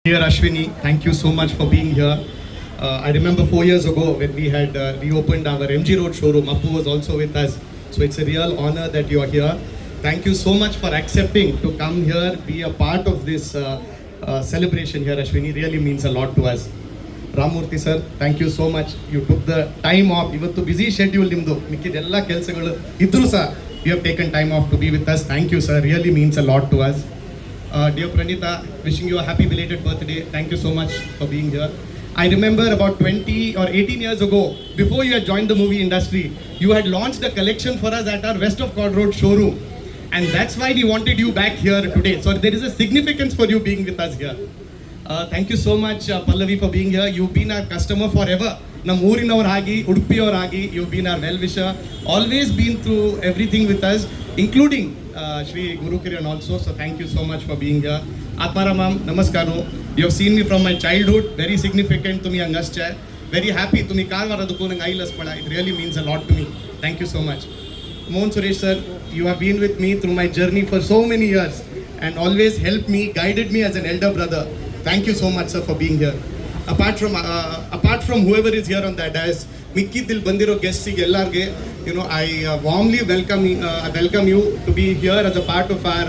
Dear Ashwini, thank you so much for being here. I remember 4 years ago when we had reopened our MG Road showroom, Appu was also with us. So it's a real honor that you are here. Thank you so much for accepting to come here, be a part of this celebration here, Ashwini. Really means a lot to us. Ramurthy sir, thank you so much. You took the time off. Ivattu busy schedule nimdu. Mikkidella ಕೆಲಸಗಳು ಇದ್ರೂ ಸಹ you have taken time off to be with us. Thank you sir. Really means a lot to us. Dear Pranita, wishing you a happy belated birthday. Thank you so much for being here. I remember about 20 or 18 years ago, before you had joined the movie industry, you had launched a collection for us at our West of Cord Road showroom. And that's why we wanted you back here today. So there is a significance for you being with us here. Thank you so much, Pallavi, for being here. You've been our customer forever. ನಮ್ಮ ಊರಿನವರಾಗಿ ಉಡುಪಿಯವರಾಗಿ you been are well wisher, always been through everything with us, including Shri Guru Kiran also. So thank you so much for being here. Atmara ma'am, namaskaro. You have seen me from my childhood. Very significant to me angascha. Very happy to me car varadukku nang ailas pada. It really means a lot to me. Thank you so much. Mohan Suresh sir, you have been with me through my journey for so many years and always helped me, guided me as an elder brother. Thank you so much sir for being here. Apart from whoever is here on that dais, ಮಿಕ್ಕಿದ್ದಿಲ್ಲಿ ಬಂದಿರೋ ಗೆಸ್ಟಿಗೆ ಎಲ್ಲರಿಗೆ I warmly welcome you to be here as a part of our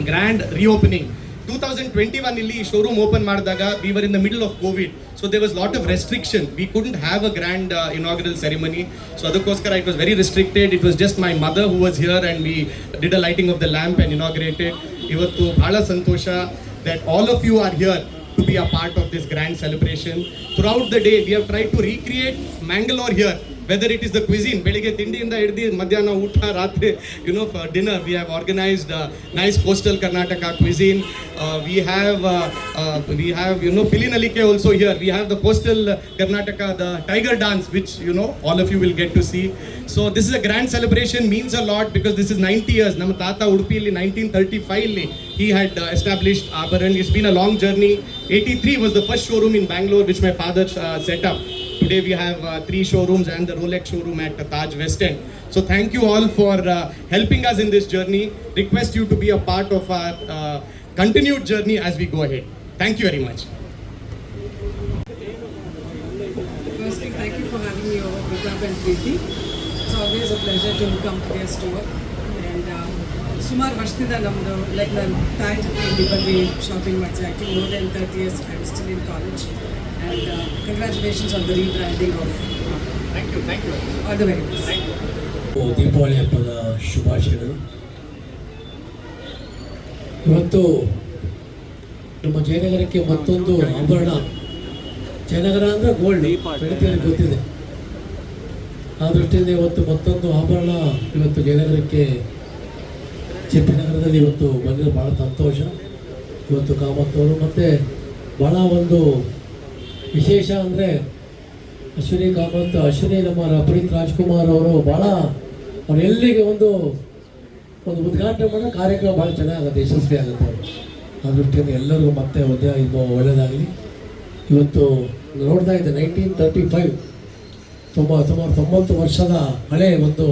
grand reopening. 2021 ಇಲ್ಲಿ showroom open ಮಾಡಿದಾಗ we were in the middle of COVID, so there was lot of restriction. We couldn't have a grand inaugural ceremony, so ಅದಕ್ಕೋಸ್ಕರ it was very restricted. It was just my mother who was here and we did a lighting of the lamp and inaugurated. ಇವತ್ತು ಬಹಳ ಸಂತೋಷ that all of you are here to be a part of this grand celebration. Throughout the day, we have tried to recreate Mangalore here, whether it is the cuisine, ಬೆಳಿಗ್ಗೆ ತಿಂಡಿಯಿಂದ ಹಿಡಿದು ಮಧ್ಯಾಹ್ನ ಊಟ, ರಾತ್ರಿ, for dinner, we have organized nice coastal Karnataka cuisine. We have Pilinalike also here. We have the coastal Karnataka, the tiger dance, which all of you will get to see. So this is a grand celebration, means a lot because this is 90 years. Nama Tata Udupili 1935 he had established Abharan. It's been a long journey. 83 was the first showroom in Bangalore which my father set up. Today we have 3 showrooms and the Rolex showroom at Taj West End. So thank you all for helping us in this journey. Request you to be a part of our continued journey as we go ahead. Thank you very much. Firstly, thank you for having me over, Pratap and Preeti. It's always a pleasure to come to their store. And ಸುಮಾರು ವರ್ಷದಿಂದ ನಮ್ಮದು like ನಾನು ತಾಯಿ ಜೊತೆ ಇಲ್ಲಿ ಬಂದು shopping ಮಾಡ್ತಾ ಇದ್ದೀನಿ. more than 30 years I was still in college. And congratulations on the rebranding of Thank you. all the very best. Deepavali ಹಬ್ಬದ ಶುಭಾಶಯಗಳು. ಇವತ್ತು ನಮ್ಮ ಜಯನಗರಕ್ಕೆ ಮತ್ತೊಂದು ಆಭರಣ. ಜಯನಗರ ಅಂದರೆ ಗೋಲ್ಡ್, ಬೆಳಗ್ಗೆ ಗೊತ್ತಿದೆ. ಆ ದೃಷ್ಟಿಯಿಂದ ಇವತ್ತು ಮತ್ತೊಂದು ಆಭರಣ ಇವತ್ತು ಜಯನಗರಕ್ಕೆ, ಜೆ.ಪಿ. ನಗರದಲ್ಲಿ ಇವತ್ತು ಬಂದಿರೋ ಭಾಳ ಸಂತೋಷ. ಇವತ್ತು ಕಾಮತ್ ಅವರು ಮತ್ತು ಭಾಳ ಒಂದು ವಿಶೇಷ ಅಂದರೆ ಅಶ್ವಿನಿ ಕಾಮತ್, ಅಶ್ವಿನಿ ನಮ್ಮ ಪುನೀತ್ ರಾಜ್ಕುಮಾರ್ ಅವರು ಭಾಳ ಅವರೆಲ್ಲಿಗೆ ಒಂದು ಉದ್ಘಾಟನೆ ಮಾಡೋ ಕಾರ್ಯಕ್ರಮ ಭಾಳ ಚೆನ್ನಾಗುತ್ತೆ, ಯಶಸ್ವಿ ಆಗುತ್ತೆ. ಆ ದೃಷ್ಟಿಯಿಂದ ಎಲ್ಲರಿಗೂ ಮತ್ತೆ ಒಳ್ಳೆಯದಾಗಲಿ. ಇವತ್ತು ನೋಡ್ತಾ ಇದ್ದೆ 1935 ಸುಮಾರು 90 ವರ್ಷದ ಹಳೆಯ ಒಂದು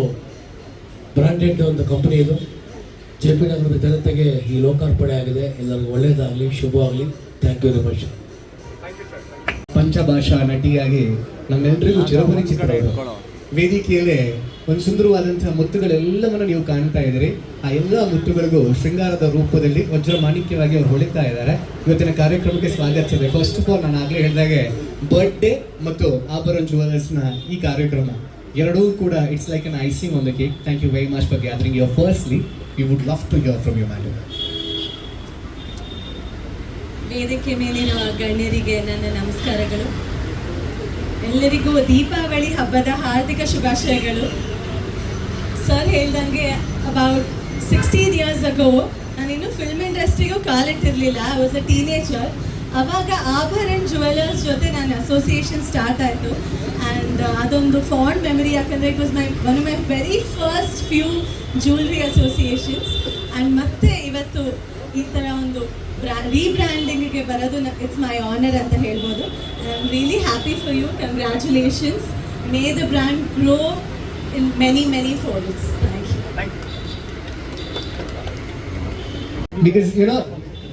ಬ್ರ್ಯಾಂಡೆಡ್ ಒಂದು ಕಂಪನಿ ಇದು. ಜೆ.ಪಿ. ನಗರದ ಜನತೆಗೆ ಈ ಲೋಕಾರ್ಪಣೆ ಆಗಿದೆ. ಎಲ್ಲರಿಗೂ ಒಳ್ಳೆಯದಾಗಲಿ, ಶುಭವಾಗಲಿ. Thank you very much. ಪಂಚಭಾಷಾ ನಟಿಯಾಗಿ ನಮ್ಮೆಲ್ಲರಿಗೂ ಚಿರಪರಿಚಿತರಾದರು. ವೇದಿಕೆಯಲ್ಲೇ ಒಂದು ಸುಂದರವಾದಂತಹ ಮುತ್ತುಗಳೆಲ್ಲವನ್ನು ನೀವು ಕಾಣ್ತಾ ಇದ್ದೀರಿ. ಆ ಎಲ್ಲ ಮುತ್ತುಗಳಿಗೂ ಶೃಂಗಾರದ ರೂಪದಲ್ಲಿ ವಜ್ರ ಮಾಣಿಕ್ಯವಾಗಿ ಅವರು ಹೊಳಿತಾ ಇದ್ದಾರೆ. ಇವತ್ತಿನ ಕಾರ್ಯಕ್ರಮಕ್ಕೆ ಸ್ವಾಗತಿಸಿದೆ. ಫಸ್ಟ್ ಆಫ್ ಆಲ್ ನಾನು ಆಗಲೇ ಹೇಳಿದಾಗೆ ಬರ್ತ್ಡೇ ಮತ್ತು ಆಭರಣ ಜುವೆಲರ್ಸ್ನ ಈ ಕಾರ್ಯಕ್ರಮ ಎರಡೂ ಕೂಡ it's like an icing on the cake. Thank you very much for gathering your firstly. We would love to hear from you madam. ವೇದಿಕೆ ಮೇಲಿನ ಗಣ್ಯರಿಗೆ ನನ್ನ ನಮಸ್ಕಾರಗಳು. ಎಲ್ಲರಿಗೂ ದೀಪಾವಳಿ ಹಬ್ಬದ ಹಾರ್ದಿಕ ಶುಭಾಶಯಗಳು. ಸರ್ ಹೇಳ್ದಂಗೆ ಅಬೌಟ್ 16 years ago ನಾನಿನ್ನು ಫಿಲ್ಮ್ ಇಂಡಸ್ಟ್ರಿಗೂ ಕಾಲಿಟ್ಟಿರಲಿಲ್ಲ. I was a teenager. ಆವಾಗ ಆಭರಣ್ ಜುವೆಲರ್ಸ್ ಜೊತೆ ನನ್ನ ಅಸೋಸಿಯೇಷನ್ ಸ್ಟಾರ್ಟ್ ಆಯಿತು. ಆ್ಯಂಡ್ ಅದೊಂದು ಫಾಂಡ್ ಮೆಮರಿ, ಯಾಕಂದರೆ it was one of my very first few jewellery associations. And ಮತ್ತೆ ಇವತ್ತು ಈ ಥರ ಒಂದು ರೀಬ್ರ್ಯಾಂಡಿಂಗಿಗೆ ಬರೋದು ಇಟ್ಸ್ ಮೈ ಆನರ್ ಅಂತ ಹೇಳ್ಬೋದು. I am really happy for you. Congratulations. May the brand grow in many folds. Thank you. Because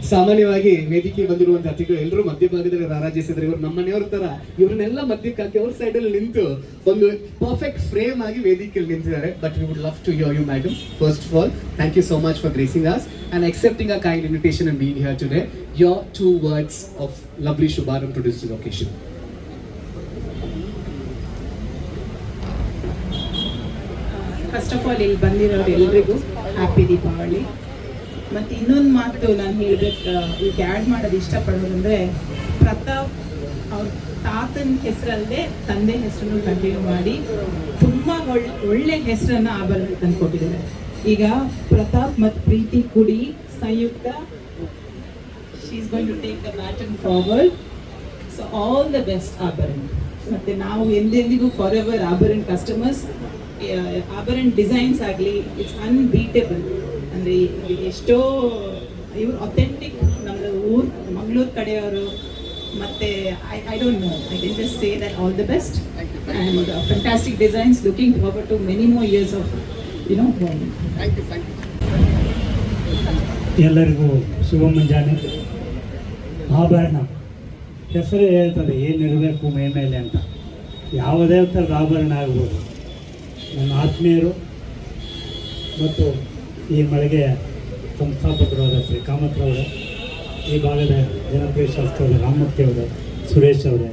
ಸಾಮಾನ್ಯವಾಗಿ ವೇದಿಕೆ ಬಂದಿರುವಂತಹ ಅತಿಥಿಗಳು ಎಲ್ಲರೂ ಮಧ್ಯಭಾಗದಲ್ಲಿ ರಾರಾಜಿಸಿದ್ರೆ ಇವರು ನಮ್ಮನೆಯವ್ರ ತರ ಇವ್ರನ್ನೆಲ್ಲ ಮಧ್ಯಕ್ಕೆ ಹಾಕಿ ಅವ್ರ ಸೈಡ್ ಅಲ್ಲಿ ನಿಂತು ಒಂದು ಪರ್ಫೆಕ್ಟ್ ಫ್ರೇಮ್ ಆಗಿ ವೇದಿಕೆಯಲ್ಲಿ ನಿಂತಿದ್ದಾರೆ. But we would love to hear you madam. First of all thank you so much for gracing us and accepting our kind invitation and being here today. Your 2 words of lovely Shubharam to this occasion. First of all ಇಲ್ಲಿ ಬಂದಿರೋರು ಎಲ್ರಿಗೂ happy Deepavali. ಮತ್ತು ಇನ್ನೊಂದು ಮಾತು ನಾನು ಹೇಳಬೇಕು, ಇದಕ್ಕೆ add ಮಾಡೋದು ಇಷ್ಟಪಡೋದಂದರೆ, ಪ್ರತಾಪ್ ಅವ್ರ ತಾತನ ಹೆಸರಲ್ಲದೆ ತಂದೆ ಹೆಸರನ್ನು ಕಂಟಿನ್ಯೂ ಮಾಡಿ ತುಂಬ ಒಳ್ಳೆ ಹೆಸರನ್ನು ಆಭರಣ ತಂದು ಕೊಟ್ಟಿದ್ದಾರೆ. ಈಗ ಪ್ರತಾಪ್ ಮತ್ತು ಪ್ರೀತಿ ಕೂಡಿ Samyuktha she is going to take the matter forward. So all the best Abharana. ಮತ್ತು ನಾವು ಎಂದೆಂದಿಗೂ forever Abharana customers. Abharana designs ಆಗಲಿ ಇಟ್ಸ್ ಅನ್ಬೀಟೇಬಲ್. ಅಂದರೆ ಎಷ್ಟೋ ಇವ್ರು ಅಥೆಂಟಿಕ್ ನಮ್ಮದು ಊರು ಮಂಗಳೂರು ಕಡೆಯವರು. ಮತ್ತು I don't know, I can just say that all the best and fantastic designs. Looking forward to many more years of ಎಲ್ಲರಿಗೂ ಶುಭ ಮುಂಜಾನೆ. ಆಭರಣ ಹೆಸರು ಹೇಳ್ತದೆ ಏನಿರಬೇಕು ಮೈ ಮೇಲೆ ಅಂತ. ಯಾವುದೇ ಥರದ ಆಭರಣ ಆಗ್ಬೋದು. ನನ್ನ ಆತ್ಮೀಯರು ಮತ್ತು ಈ ಮಳಿಗೆಯ ಸಂಸ್ಥಾಪಕರಾದ ಶ್ರೀ ಕಾಮತ್ರವರು, ಈ ಭಾಗದ ಜನಪ್ರಿಯ ಶಾಸಕರು ರಾಮಮೂರ್ತಿ ಅವರು, ಸುರೇಶ್ ಅವರೇ,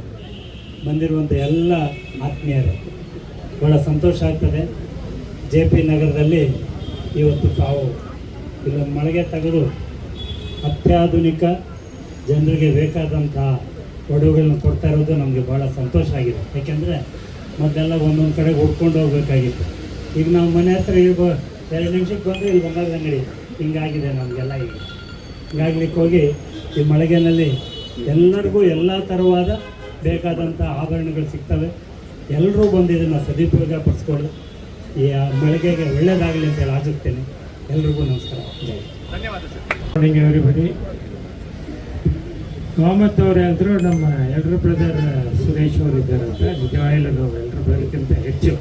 ಬಂದಿರುವಂಥ ಎಲ್ಲ ಆತ್ಮೀಯರು, ಭಾಳ ಸಂತೋಷ ಆಗ್ತದೆ. JP ನಗರದಲ್ಲಿ ಇವತ್ತು ತಾವು ಇಲ್ಲೊಂದು ಮಳಿಗೆ ತೆಗೆದು ಅತ್ಯಾಧುನಿಕ ಜನರಿಗೆ ಬೇಕಾದಂಥ ಒಡವೆಗಳನ್ನ ಕೊಡ್ತಾ ಇರೋದು ನಮಗೆ ಭಾಳ ಸಂತೋಷ ಆಗಿದೆ. ಯಾಕೆಂದರೆ ಮೊದಲೆಲ್ಲ ಒಂದೊಂದು ಕಡೆ ಹುಡ್ಕೊಂಡು ಹೋಗ್ಬೇಕಾಗಿತ್ತು. ಈಗ ನಾವು ಮನೆ ಹತ್ರ ಈಗ 2 ನಿಮಿಷಕ್ಕೆ ಬಂದರೆ ಇಲ್ಲಿ ಬಂಗಾರದ ಅಂಗಡಿ ಹಿಂಗಾಗಿದೆ ನಮಗೆಲ್ಲ. ಈಗ ಹಿಂಗಾಗ್ಲಿಕ್ಕೆ ಹೋಗಿ ಈ ಮಳಿಗೆನಲ್ಲಿ ಎಲ್ಲರಿಗೂ ಎಲ್ಲ ಥರವಾದ ಬೇಕಾದಂಥ ಆಭರಣಗಳು ಸಿಗ್ತವೆ. ಎಲ್ಲರೂ ಬಂದು ಇದನ್ನು ಸದುಪಯೋಗ ಪಡಿಸ್ಕೊಳ್ಳಿ. ಈ ಮಳಿಗೆಗೆ ಒಳ್ಳೆಯದಾಗಲಿ ಅಂತೇಳಿ ಆಶಿಸ್ತೇನೆ. ಎಲ್ರಿಗೂ ನಮಸ್ಕಾರ. ಜೈ ಮಾರ್ನಿಂಗ್ ಎವ್ರಿಬಡಿ. ಕಾಮತ್ ಅವ್ರು ಹೇಳಿದ್ರು ನಮ್ಮ ಎಲ್ರ ಬ್ರದರ್ ಸುರೇಶ್ ಅವರು ಇದ್ದಾರಂತ. ನಿಜವಾಗ್ಲೂ ನಾವು ಎಲ್ರ ಬ್ರದರ್ಗಿಂತ ಹೆಚ್ಚು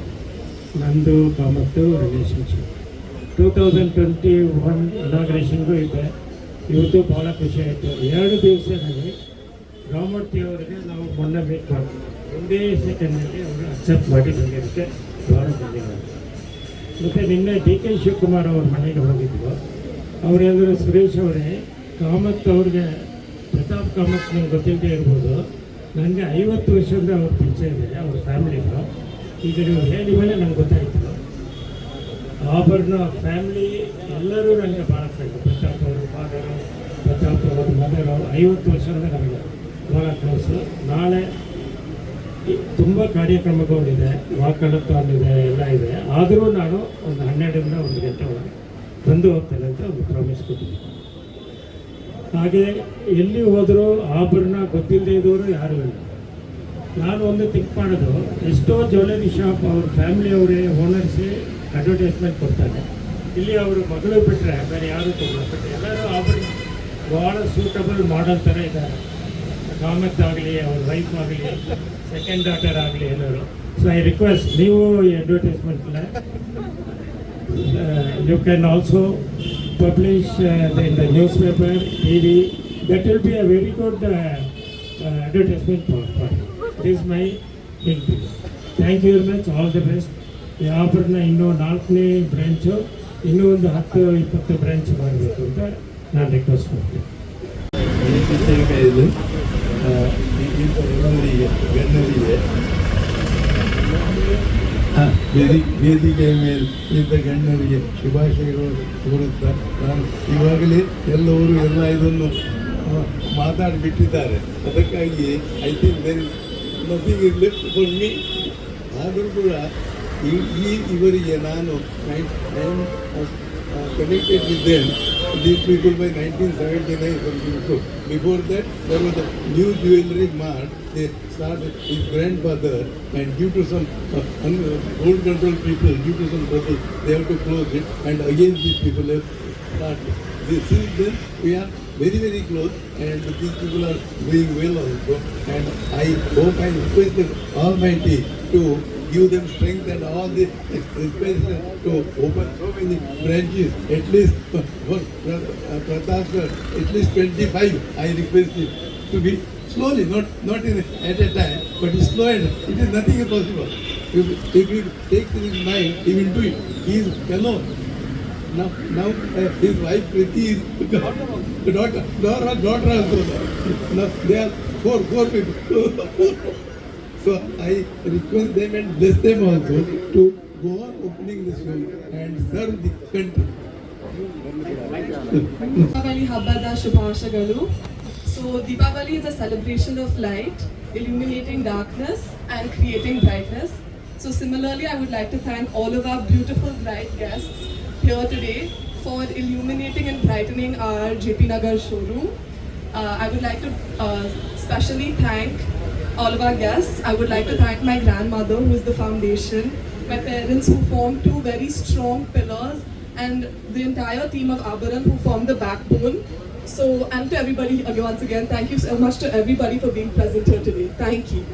ನಂದು ಕಾಮತ್ತು ರಿಲೇಷನ್ಶಿಪ್. 2021 ಇನಾಗ್ರೇಷನ್ಗೂ ಇದೆ. ಇವತ್ತು ಭಾಳ ಖುಷಿ ಆಯಿತು. 2 ದಿವಸದಲ್ಲಿ ರಾಮಮೂರ್ತಿ ಅವರಿಗೆ ನಾವು ಮೊನ್ನೆ ಮೀಟ್ ಮಾಡ್ತೀವಿ. ಒಂದೇ ಸೆಕೆಂಡಲ್ಲಿ ಅವರು ಅಕ್ಸೆಪ್ಟ್ ಮಾಡಿ ಬಂದಿದ್ದಕ್ಕೆ ಭಾಳ ಧನ್ಯವಾದ. ಮತ್ತು ನಿನ್ನೆ DK ಶಿವಕುಮಾರ್ ಅವ್ರ ಮನೆಗೆ ಹೋಗಿದ್ವು. ಅವ್ರು ಹೇಳಿದ್ರು, ಸುರೇಶ್ ಅವರೇ, ಕಾಮತ್ ಅವ್ರಿಗೆ ಪ್ರತಾಪ್ ಕಾಮತ್ ನಂಗೆ ಗೊತ್ತಿಲ್ಲದೆ ಇರ್ಬೋದು, ನನಗೆ 50 ವರ್ಷದಿಂದ ಅವ್ರ ಪರಿಚಯ ಇದೆ, ಅವ್ರ ಫ್ಯಾಮಿಲಿಗೂ. ಈಗ ನೀವು ಹೇಳಿ ಮೇಲೆ ನಂಗೆ ಗೊತ್ತಾಯಿತು. ಆಭರಣ ಫ್ಯಾಮಿಲಿ ಎಲ್ಲರೂ ನನಗೆ ಭಾಳ ಫ್ರೆಂಡ್. ಪ್ರತಾಪ್ ಅವರು ಫಾದರು, ಪ್ರತಾಪ್ ಅವ್ರ ಮದರು 50 ವರ್ಷದಿಂದ ನಮಗೆ ಭಾಳ ಕ್ಲೋಸು. ನಾಳೆ ತುಂಬ ಕಾರ್ಯಕ್ರಮಗಳಿದೆ, ವಾಕಳಥಾನ್ ಇದೆ, ಎಲ್ಲ ಇದೆ. ಆದರೂ ನಾನು ಒಂದು 12ರಿಂದ 1 ಗಂಟೆ ಒಳಗೆ ಬಂದು ಹೋಗ್ತೇನೆ ಅಂತ ಒಂದು ಪ್ರಾಮಿಸ್ ಕೊಟ್ಟಿದ್ದೀನಿ. ಹಾಗೆ ಎಲ್ಲಿ ಹೋದರೂ ಆಭರಣ ಗೊತ್ತಿಲ್ಲದೆ ಇದ್ದವರು ಯಾರೂ ಇಲ್ಲ. ನಾನು ಒಂದು ಥಿಂಕ್ ಮಾಡೋದು, ಎಷ್ಟೋ ಜ್ಯುವೆಲರಿ ಶಾಪ್ ಅವ್ರ ಫ್ಯಾಮಿಲಿಯವರೇ ಓನರ್ಸೇ ಅಡ್ವರ್ಟೈಸ್ಮೆಂಟ್ ಕೊಡ್ತಾರೆ. ಇಲ್ಲಿ ಅವರು ಮಗಳು ಬಿಟ್ಟರೆ ಬೇರೆ ಯಾರೂ ತೊಗೊಳ್ಳೋ. ಬಟ್ ಎಲ್ಲರೂ ಆಭರಣ ಭಾಳ ಸೂಟಬಲ್ ಮಾಡಲ್ ಥರ ಇದ್ದಾರೆ. ಕಾಮತ್ ಆಗಲಿ, ಅವ್ರ ವೈಫ್ ಆಗಲಿ, ಸೆಕೆಂಡ್ ಡಾಟರ್ ಆಗಲಿ ಎಲ್ಲರೂ. ಸೊ ಐ ರಿಕ್ವೆಸ್ಟ್, ನೀವು ಈ ಅಡ್ವರ್ಟೈಸ್ಮೆಂಟ್ನ you can also publish in the newspaper, TV. That will be a very good advertisement for it. This is my hint. Thank you very much. All the best. ಈ ಆಭರಣ ಇನ್ನೂ 4ನೇ branch, ಇನ್ನೂ ಒಂದು 10-20 branch ಮಾಡಬೇಕು ಅಂತ ನಾನು ರಿಕ್ವೆಸ್ಟ್ ಮಾಡ್ತೀನಿ. ವೇದಿಕೆಯ ಮೇಲೆ ಇದ್ದ ಗಣ್ಯರಿಗೆ ಶುಭಾಶಯಗಳು ಕೋರುತ್ತಾ, ನಾನು ಇವಾಗಲೇ ಎಲ್ಲವರು ಎಲ್ಲ ಇದನ್ನು ಮಾತಾಡಿಬಿಟ್ಟಿದ್ದಾರೆ. ಅದಕ್ಕಾಗಿ I think there is nothing is left for me. ಆದರೂ ಕೂಡ ಇವರಿಗೆ ನಾನು connected with them, these people by 1979 something. Before that, there was a new jewelry mart. They started his grandfather, and due to some old control people, due to some trouble, they have to close it. And again, these people have started. Since then, we are very, very close, and these people are doing well also. And I hope, I request the Almighty to give them strength and all the space to open so many branches. At least for Pratap sir, at least 25. I request him to be slowly, not at a time, but slow and it is nothing impossible. If he takes in his mind, he will do it. He is alone. Now his wife Kriti is daughter also. Now they are four people. So I request them and bless them also to go on opening this show and serve the country. Deepavali Habbada Shubhashagalu. So Deepavali is a celebration of light, illuminating darkness and creating brightness. So similarly, I would like to thank all of our beautiful bright guests here today for illuminating and brightening our JP Nagar showroom. I would like to specially thank all of our guests. I would like to thank my grandmother, who is the foundation, my parents, who formed two very strong pillars, and the entire team of Abaran, who formed the backbone. So, and to everybody, once again, thank you so much to everybody for being present here today. Thank you.